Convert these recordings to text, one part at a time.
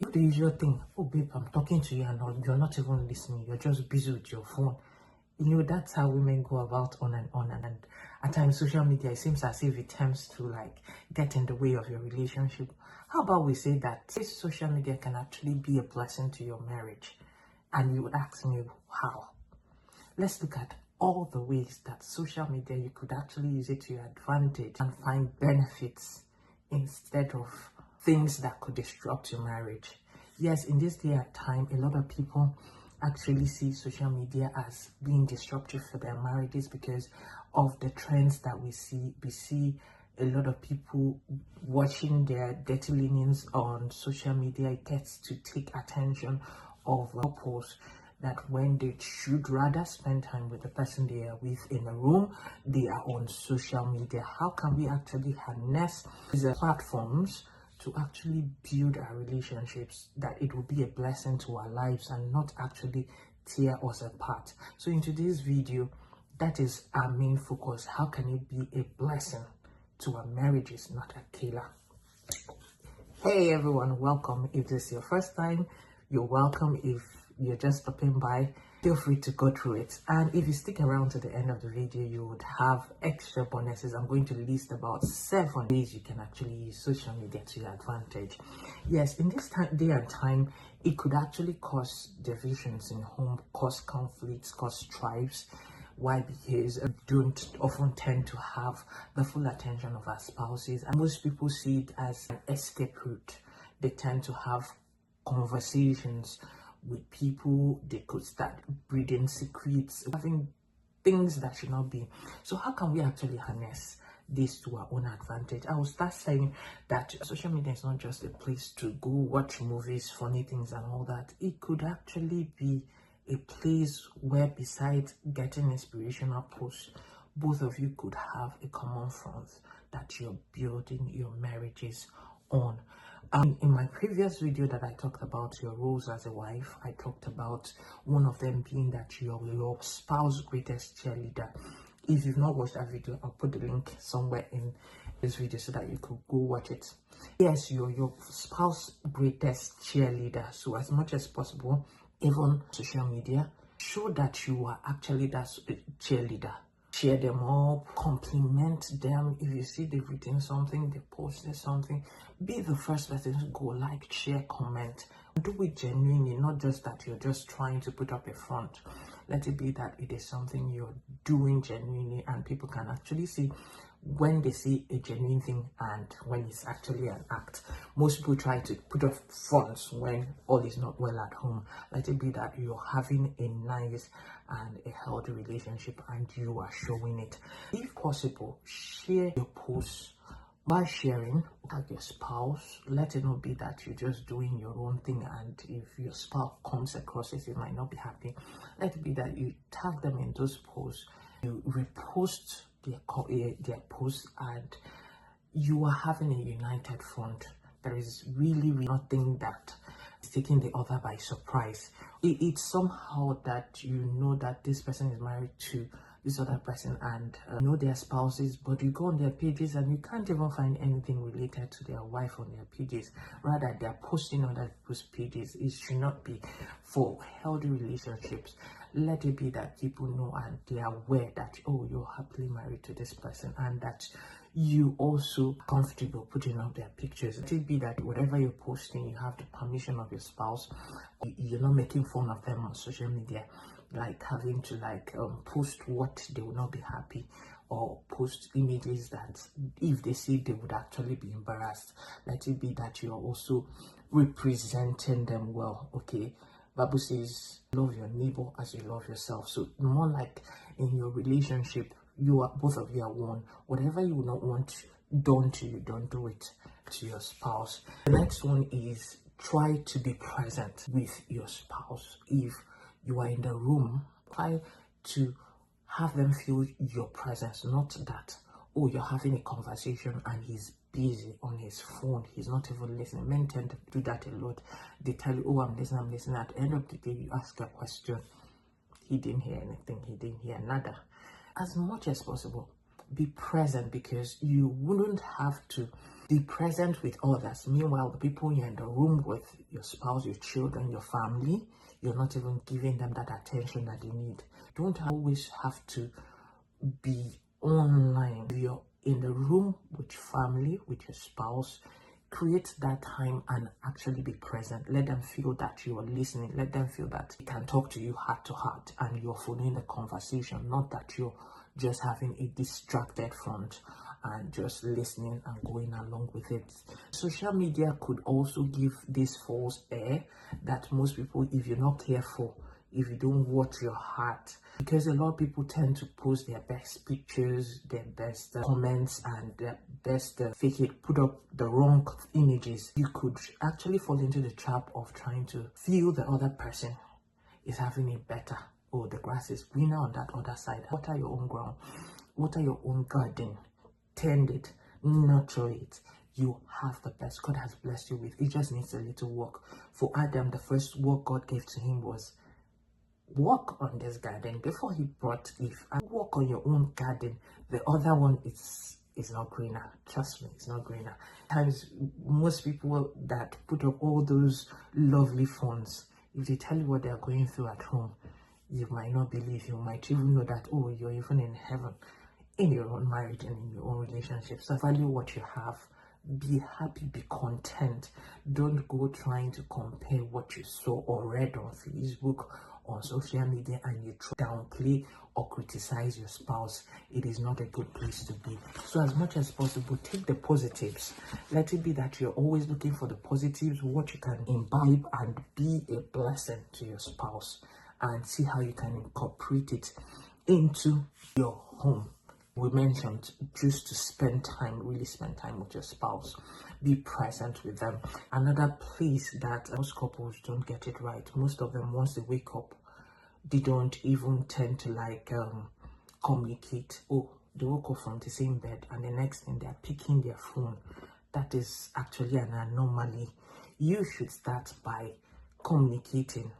If the usual thing, oh babe, I'm talking to you and you're not even listening, you're just busy with your phone. That's how women go about on and on. And at times, social media, it seems as if it tends to like get in the way of your relationship. How about we say that this social media can actually be a blessing to your marriage? And you would ask me, how? Let's look at all the ways that social media, you could actually use it to your advantage and find benefits instead of things that could disrupt your marriage. Yes, in this day and time, a lot of people actually see social media as being disruptive for their marriages because of the trends that we see. We see a lot of people watching their dirty linens on social media. It gets to take attention of couples that when they should rather spend time with the person they are with in a room, they are on social media. How can we actually harness these platforms to actually build our relationships, that it will be a blessing to our lives and not actually tear us apart? So in today's video, that is our main focus. How can it be a blessing to our marriages, not a killer? Hey everyone, welcome. If this is your first time, you're welcome. If you're just stopping by, feel free to go through it. And if you stick around to the end of the video, you would have extra bonuses. I'm going to list about 7 ways you can actually use social media to your advantage. Yes, in this day and time, it could actually cause divisions in home, cause conflicts, cause strifes. Why? Because we don't often tend to have the full attention of our spouses, and most people see it as an escape route. They tend to have conversations with people. They could start breeding secrets, having things that should not be. So how can we actually harness this to our own advantage? I will start saying that social media is not just a place to go watch movies, funny things and all that. It could actually be a place where, besides getting inspirational posts, both of you could have a common front that you're building your marriages on. In my previous video that I talked about your roles as a wife, I talked about one of them being that you're your spouse's greatest cheerleader. If you've not watched that video, I'll put the link somewhere in this video so that you could go watch it. Yes, you're your spouse's greatest cheerleader. So as much as possible, even social media, show that you are actually that cheerleader. Cheer them up, compliment them. If you see they've written something, they posted something, be the first person to go like, share, comment. Do it genuinely, not just that you're just trying to put up a front. Let it be that it is something you're doing genuinely, and people can actually see when they see a genuine thing and when it's actually an act. Most people try to put up fronts when all is not well at home. Let it be that you're having a nice and a healthy relationship and you are showing it. If possible, share your posts. By sharing, tag your spouse. Let it not be that you're just doing your own thing, and if your spouse comes across it, you might not be happy. Let it be that you tag them in those posts, you repost their posts, and you are having a united front. There is really nothing that is taking the other by surprise. It's somehow that you know that this person is married to this other person and know their spouses, but you go on their pages and you can't even find anything related to their wife on their pages. Rather, they're posting on other people's pages. It should not be. For healthy relationships, let it be that people know and they are aware that, oh, you're happily married to this person, and that you also comfortable putting out their pictures. Let it be that whatever you're posting, you have the permission of your spouse. You're not making fun of them on social media, like having to post what they will not be happy, or post images that if they see they would actually be embarrassed. Let it be that you're also representing them well. Okay, Bible says love your neighbor as you love yourself. So more like in your relationship, you are both of you are one. Whatever you would not want done to you, don't do it to your spouse. The next one is try to be present with your spouse. If you are in the room, try to have them feel your presence, not that, oh, you're having a conversation and he's busy on his phone, he's not even listening. Men tend to do that a lot. They tell you, oh, I'm listening. At the end of the day, you ask a question, he didn't hear anything, he didn't hear nada. As much as possible, be present, because you wouldn't have to Be present with others. Meanwhile, the people you're in the room with, your spouse, your children, your family, you're not even giving them that attention that they need. Don't always have to be online. If you're in the room with family, with your spouse, create that time and actually be present. Let them feel that you are listening. Let them feel that they can talk to you heart to heart and you're following the conversation, not that you're just having a distracted front and just listening and going along with it. Social media could also give this false air that most people, if you're not careful, if you don't watch your heart, because a lot of people tend to post their best pictures, their best comments, and their best fake it, put up the wrong images. You could actually fall into the trap of trying to feel the other person is having it better. Oh, the grass is greener on that other side. Water your own ground, water your own garden, tend it, nurture it. You have the best God has blessed you with. It just needs a little work. For Adam, the first work God gave to him was walk on this garden before he brought Eve. And walk on your own garden. The other one is not greener. Trust me, it's not greener. Times most people that put up all those lovely phones, if they tell you what they are going through at home, you might not believe. You might even know that, oh, you're even in heaven in your own marriage and in your own relationship. So value what you have. Be happy, be content. Don't go trying to compare what you saw or read on Facebook, on social media, and you downplay or criticize your spouse. It is not a good place to be. So as much as possible, take the positives. Let it be that you're always looking for the positives, what you can imbibe and be a blessing to your spouse, and see how you can incorporate it into your home. We mentioned just to spend time, really spend time with your spouse, be present with them. Another place that most couples don't get it right, most of them, once they wake up, they don't even tend to communicate. Oh, they woke up from the same bed and the next thing they're picking their phone. That is actually an anomaly. You should start by communicating.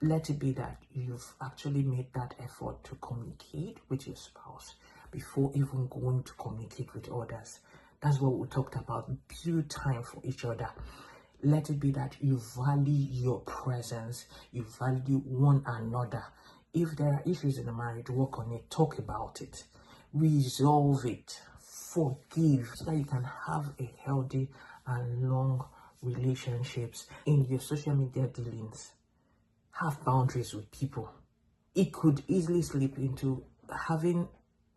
Let it be that you've actually made that effort to communicate with your spouse before even going to communicate with others. That's what we talked about. Build time for each other. Let it be that you value your presence, you value one another. If there are issues in the marriage, work on it, talk about it, resolve it, forgive, so that you can have a healthy and long relationships. In your social media dealings, have boundaries with people. It could easily slip into having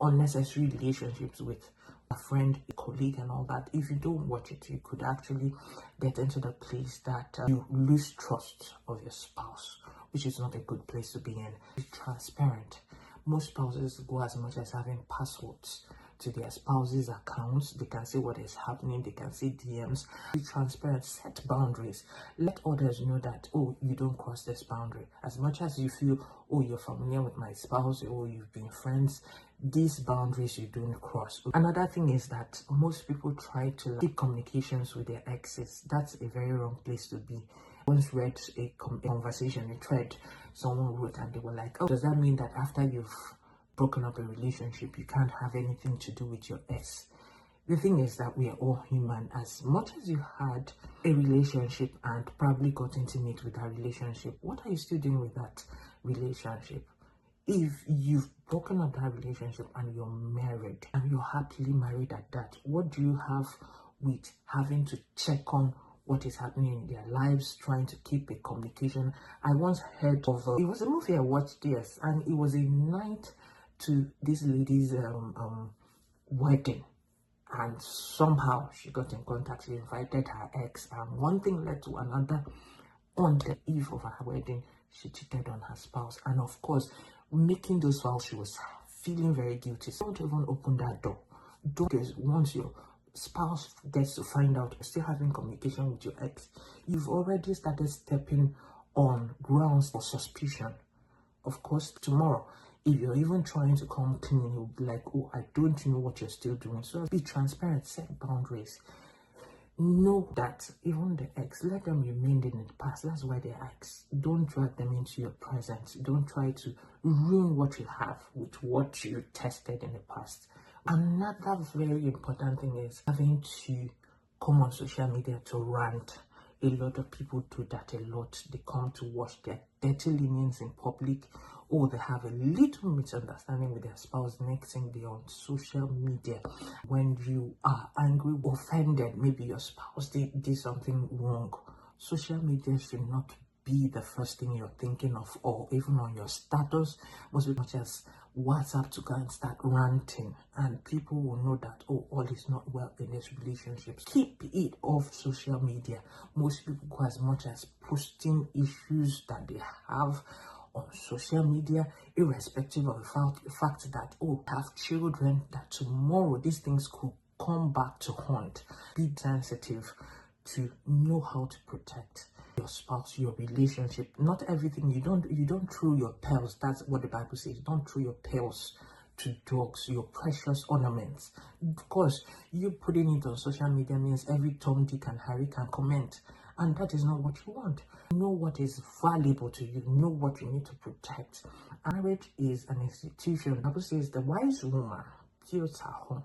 unnecessary relationships with a friend, a colleague, and all that. If you don't watch it, you could actually get into the place that you lose trust of your spouse, which is not a good place to be in. Be transparent. Most spouses go as much as having passwords to their spouse's accounts. They can see what is happening, they can see DMs. Be transparent, set boundaries. Let others know that, oh, you don't cross this boundary. As much as you feel, oh, you're familiar with my spouse, or you've been friends, these boundaries you don't cross. Another thing is that most people try to keep communications with their exes. That's a very wrong place to be. I once read a conversation, a thread someone wrote, and they were like, oh, does that mean that after you've broken up a relationship, you can't have anything to do with your ex? The thing is that we are all human. As much as you had a relationship and probably got intimate with that relationship, what are you still doing with that relationship? If you've broken up that relationship and you're married and you're happily married at that, what do you have with having to check on what is happening in their lives, trying to keep a communication? I once heard of it was a movie I watched, yes, and it was a night to this lady's wedding, and somehow she got in contact. She invited her ex, and one thing led to another. On the eve of her wedding, she cheated on her spouse, and of course, making those vows, she was feeling very guilty. So don't even open that door. Because once your spouse gets to find out you're still having communication with your ex, you've already started stepping on grounds for suspicion. Of course, tomorrow, if you're even trying to come clean, you'll be like, oh, I don't know what you're still doing. So be transparent, set boundaries. Know that even the ex, let them remain in the past. That's why they're ex. Don't drag them into your present. Don't try to ruin what you have with what you tested in the past. Another very important thing is having to come on social media to rant. A lot of people do that a lot. They come to wash their dirty linens in public, or they have a little misunderstanding with their spouse. Next thing, they're on social media. When you are angry, offended, maybe your spouse did something wrong, social media should not be the first thing you're thinking of, or even on your status. Most people just WhatsApp to go and start ranting, and people will know that, oh, all is not well in this relationship. Keep it off social media. Most people go as much as posting issues that they have on social media, irrespective of the fact that, oh, have children, that tomorrow these things could come back to haunt. Be sensitive to know how to protect your spouse, your relationship. Not everything. You don't throw your pearls. That's what the Bible says. Don't throw your pearls to dogs, your precious ornaments. Of course, you putting it on social media means every Tom, Dick, and Harry can comment, and that is not what you want. Know what is valuable to you. Know what you need to protect. Marriage is an institution. The Bible says the wise woman builds her home,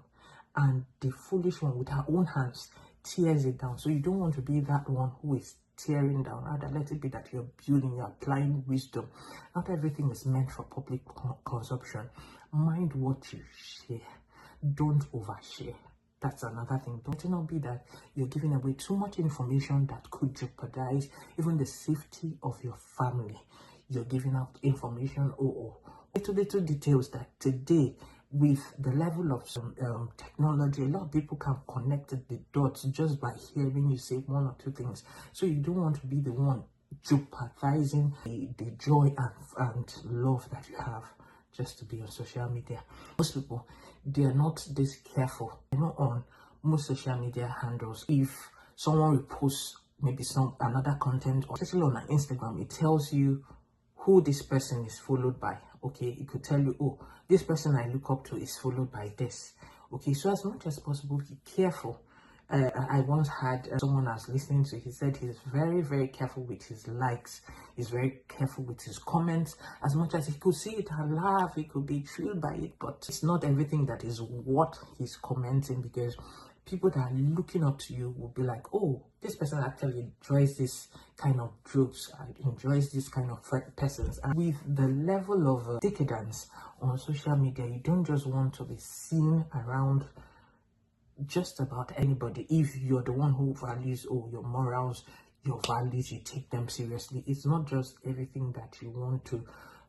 and the foolish one with her own hands tears it down. So you don't want to be that one who is tearing down. Rather, let it be that you're building, you're applying wisdom. Not everything is meant for public consumption. Mind what you share. Don't overshare. That's another thing. Don't it not be that you're giving away too much information that could jeopardize even the safety of your family. You're giving out information or little details that today, with the level of some technology, a lot of people can connect the dots just by hearing you say one or two things. So you don't want to be the one jeopardizing the joy and love that you have just to be on social media. Most people, they are not this careful. They're not on most social media handles. If someone reposts maybe another content, or especially on Instagram, it tells you who this person is followed by. Okay, it could tell you, oh, this person I look up to is followed by this. Okay, so as much as possible, be careful. I once had someone I was listening to, he said he's very, very careful with his likes. He's very careful with his comments. As much as he could see it and laugh, he could be thrilled by it, but it's not everything that is what he's commenting, because people that are looking up to you will be like, oh, this person actually enjoys this kind of jokes, enjoys this kind of persons. And with the level of decadence on social media, you don't just want to be seen around just about anybody. If you're the one who values your morals, your values, you take them seriously. It's not just everything that you want to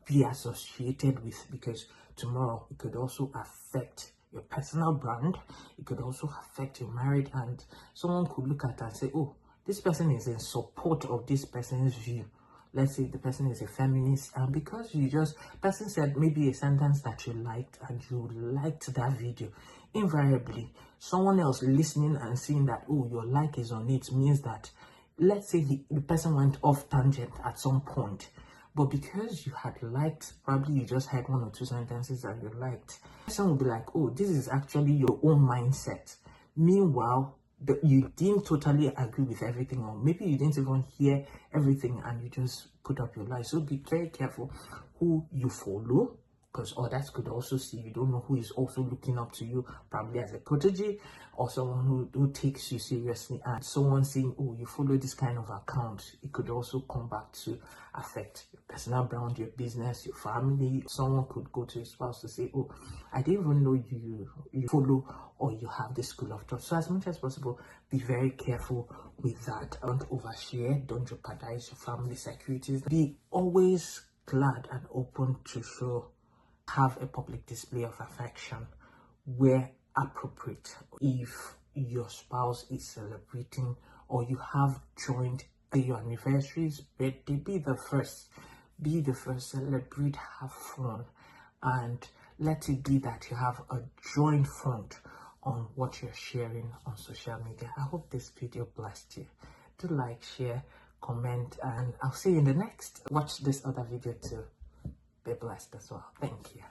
be associated with, because tomorrow it could also affect your personal brand. It could also affect your marriage, and someone could look at it and say, oh, this person is in support of this person's view. Let's say the person is a feminist, and because person said maybe a sentence that you liked, and you liked that video, invariably someone else listening and seeing that, oh, your like is on it, means that, let's say the person went off tangent at some point, but because you had liked, probably you just had one or two sentences that you liked, the person will be like, oh, this is actually your own mindset. Meanwhile, you didn't totally agree with everything, or maybe you didn't even hear everything and you just put up your life. So be very careful who you follow, because others could also see. You don't know who is also looking up to you, probably as a protege or someone who takes you seriously, and someone saying, oh, you follow this kind of account. It could also come back to affect your personal brand, your business, your family. Someone could go to your spouse to say, oh, I didn't even know you follow or you have this school of thought. So as much as possible, be very careful with that. Don't overshare. Don't jeopardize your family securities. Be always glad and open to have a public display of affection where appropriate. If your spouse is celebrating, or you have joined your anniversaries, birthday, be the first, celebrate, have fun, and let it be that you have a joint front on what you're sharing on social media. I hope this video blessed you. Do like, share, comment, and I'll see you in the next. Watch this other video too. Be blessed as well. Thank you.